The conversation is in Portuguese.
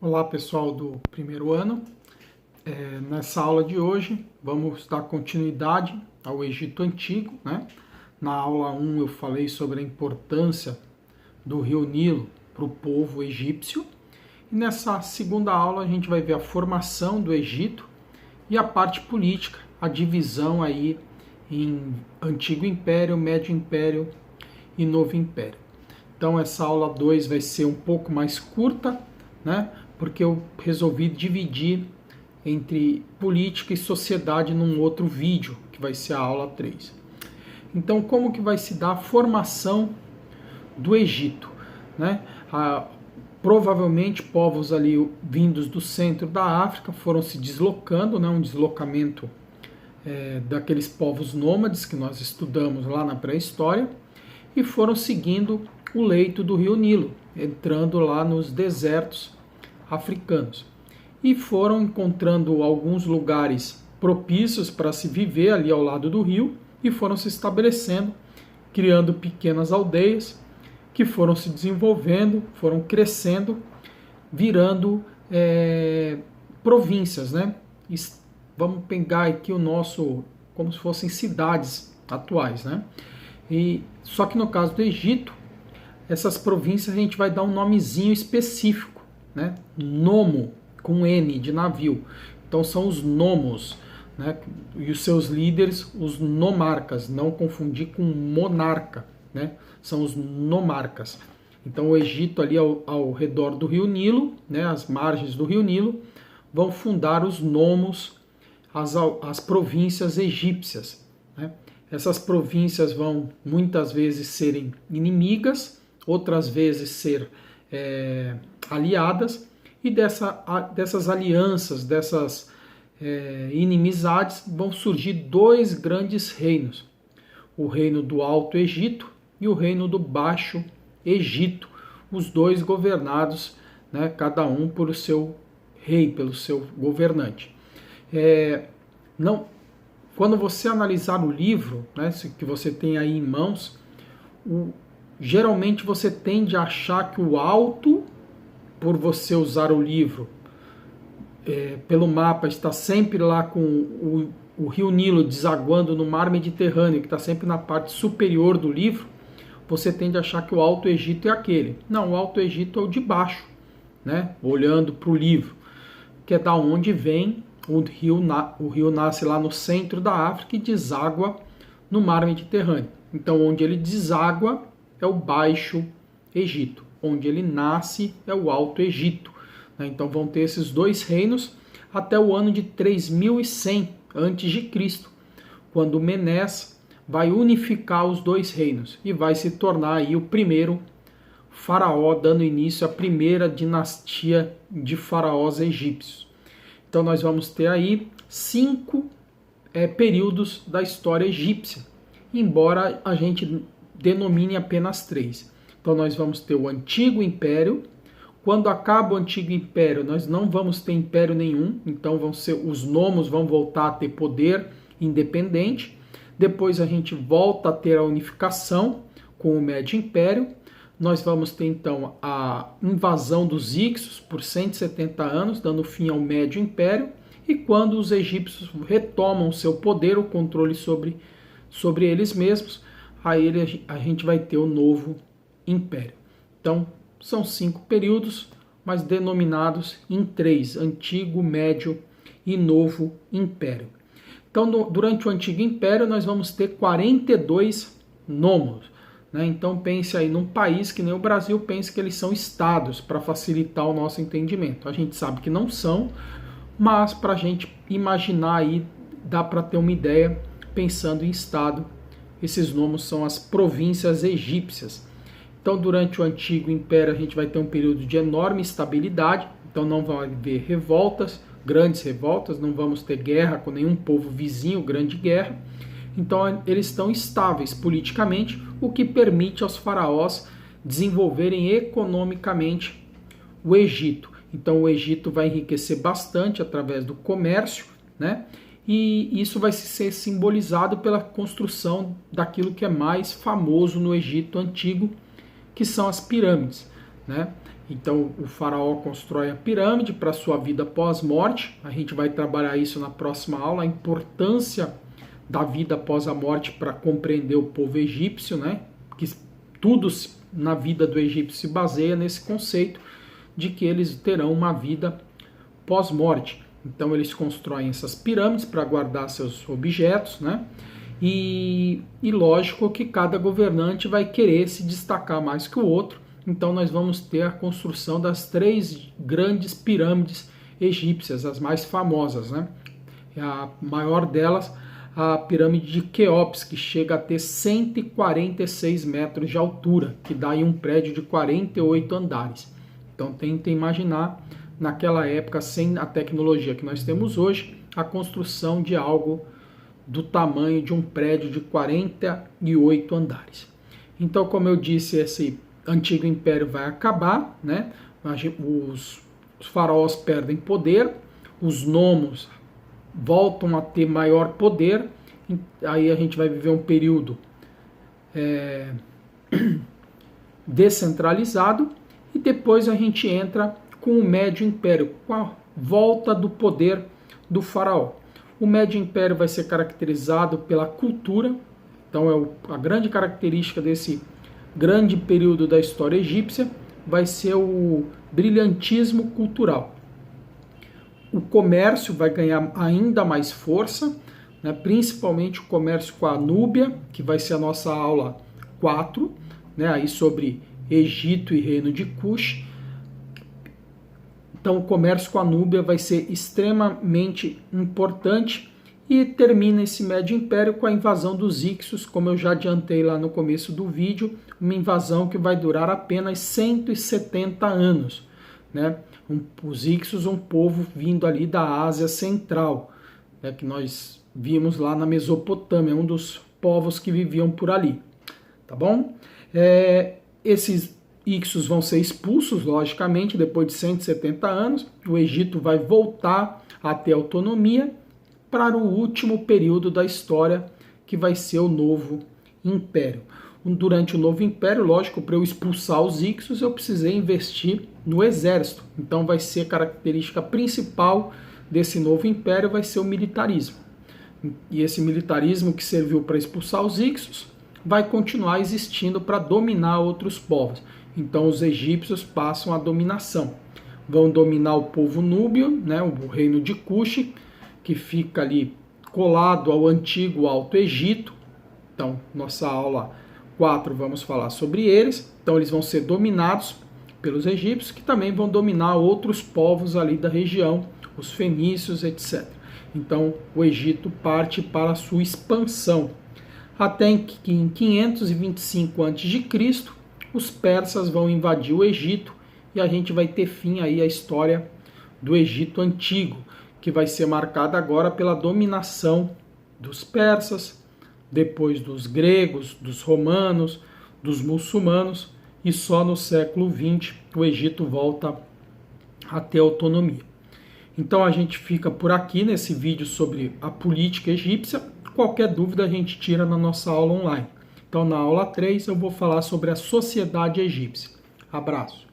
Olá pessoal do primeiro ano, nessa aula de hoje vamos dar continuidade ao Egito Antigo, né? Na aula 1 eu falei sobre a importância do rio Nilo para o povo egípcio e nessa segunda aula a gente vai ver a formação do Egito e a parte política, a divisão aí em Antigo Império, Médio Império e Novo Império. Então essa aula 2 vai ser um pouco mais curta, né? Porque eu resolvi dividir entre política e sociedade num outro vídeo, que vai ser a aula 3. Então, como que vai se dar a formação do Egito, né? Provavelmente povos ali vindos do centro da África foram se deslocando, né? Um deslocamento daqueles povos nômades que nós estudamos lá na pré-história, e foram seguindo o leito do rio Nilo, entrando lá nos desertos africanos. E foram encontrando alguns lugares propícios para se viver ali ao lado do rio e foram se estabelecendo, criando pequenas aldeias que foram se desenvolvendo, foram crescendo, virando províncias, né? Vamos pegar aqui o nosso, como se fossem cidades atuais, né? Só que no caso do Egito, essas províncias a gente vai dar um nomezinho específico, né? Nomo, com N de navio. Então são os nomos, né? E os seus líderes, os nomarcas, não confundir com monarca, né? São os nomarcas. Então o Egito ali ao redor do rio Nilo, né? As margens do rio Nilo, vão fundar os nomos, as províncias egípcias, né? Essas províncias vão muitas vezes serem inimigas, outras vezes ser aliadas, e dessas alianças, dessas inimizades, vão surgir dois grandes reinos: o reino do Alto Egito e o reino do Baixo Egito, os dois governados, né, cada um por o seu rei, pelo seu governante. Quando você analisar o livro, né, que você tem aí em mãos, geralmente você tende a achar que o alto, por você usar o livro pelo mapa, está sempre lá com o rio Nilo desaguando no mar Mediterrâneo, que está sempre na parte superior do livro, você tende a achar que o Alto Egito é aquele. Não, o Alto Egito é o de baixo, né? Olhando para o livro, que é da onde vem o rio nasce lá no centro da África e deságua no mar Mediterrâneo. Então, onde ele deságua é o Baixo Egito. Onde ele nasce é o Alto Egito. Então vão ter esses dois reinos até o ano de 3100 a.C., quando Menés vai unificar os dois reinos e vai se tornar aí o primeiro faraó, dando início à primeira dinastia de faraós egípcios. Então nós vamos ter aí 5 períodos da história egípcia, embora a gente denomine apenas 3. Então nós vamos ter o Antigo Império. Quando acaba o Antigo Império, nós não vamos ter império nenhum, então os nomos vão voltar a ter poder independente. Depois a gente volta a ter a unificação com o Médio Império. Nós vamos ter então a invasão dos Hicsos por 170 anos, dando fim ao Médio Império. E quando os egípcios retomam seu poder, o controle sobre eles mesmos, aí a gente vai ter o Novo Império. Então, são 5 períodos, mas denominados em 3, Antigo, Médio e Novo Império. Então, durante o Antigo Império, nós vamos ter 42 nomos, né? Então, pense aí num país que nem o Brasil, pense que eles são estados, para facilitar o nosso entendimento. A gente sabe que não são, mas para a gente imaginar aí, dá para ter uma ideia pensando em estado. Esses nomos são as províncias egípcias. Então, durante o Antigo Império, a gente vai ter um período de enorme estabilidade. Então, não vai haver revoltas, grandes revoltas, não vamos ter guerra com nenhum povo vizinho, grande guerra. Então, eles estão estáveis politicamente, o que permite aos faraós desenvolverem economicamente o Egito. Então, o Egito vai enriquecer bastante através do comércio, né? E isso vai ser simbolizado pela construção daquilo que é mais famoso no Egito Antigo, que são as pirâmides, né? Então o faraó constrói a pirâmide para sua vida pós-morte. A gente vai trabalhar isso na próxima aula, a importância da vida após a morte para compreender o povo egípcio, né? Que tudo na vida do egípcio se baseia nesse conceito de que eles terão uma vida pós-morte. Então eles constroem essas pirâmides para guardar seus objetos, né? E lógico que cada governante vai querer se destacar mais que o outro. Então nós vamos ter a construção das 3 grandes pirâmides egípcias, as mais famosas, né? A maior delas, a pirâmide de Quéops, que chega a ter 146 metros de altura, que dá aí um prédio de 48 andares. Então tenta imaginar, naquela época, sem a tecnologia que nós temos hoje, a construção de algo do tamanho de um prédio de 48 andares. Então, como eu disse, esse antigo império vai acabar, né? Os faraós perdem poder, os nomos voltam a ter maior poder, aí a gente vai viver um período descentralizado, e depois a gente entra com o Médio Império, com a volta do poder do faraó. O Médio Império vai ser caracterizado pela cultura, então a grande característica desse grande período da história egípcia vai ser o brilhantismo cultural. O comércio vai ganhar ainda mais força, né, principalmente o comércio com a Núbia, que vai ser a nossa aula 4, né, aí sobre Egito e Reino de Cush. Então o comércio com a Núbia vai ser extremamente importante, e termina esse Médio Império com a invasão dos Hicsos, como eu já adiantei lá no começo do vídeo, uma invasão que vai durar apenas 170 anos, né? Os Hicsos, um povo vindo ali da Ásia Central, né, que nós vimos lá na Mesopotâmia, um dos povos que viviam por ali, tá bom? Esses Hicsos vão ser expulsos, logicamente, depois de 170 anos. O Egito vai voltar a ter autonomia para o último período da história, que vai ser o Novo Império. Durante o Novo Império, lógico, para eu expulsar os Hicsos, eu precisei investir no exército. Então vai ser a característica principal desse Novo Império, vai ser o militarismo. E esse militarismo que serviu para expulsar os Hicsos vai continuar existindo para dominar outros povos. Então os egípcios passam a dominação. Vão dominar o povo núbio, né, o reino de Cush, que fica ali colado ao antigo Alto Egito. Então, nossa aula 4 vamos falar sobre eles. Então eles vão ser dominados pelos egípcios, que também vão dominar outros povos ali da região, os fenícios, etc. Então o Egito parte para a sua expansão. Até que em 525 a.C., os persas vão invadir o Egito, e a gente vai ter fim aí a história do Egito Antigo, que vai ser marcada agora pela dominação dos persas, depois dos gregos, dos romanos, dos muçulmanos, e só no século XX o Egito volta a ter autonomia. Então a gente fica por aqui nesse vídeo sobre a política egípcia. Qualquer dúvida a gente tira na nossa aula online. Então na aula 3 eu vou falar sobre a sociedade egípcia. Abraço!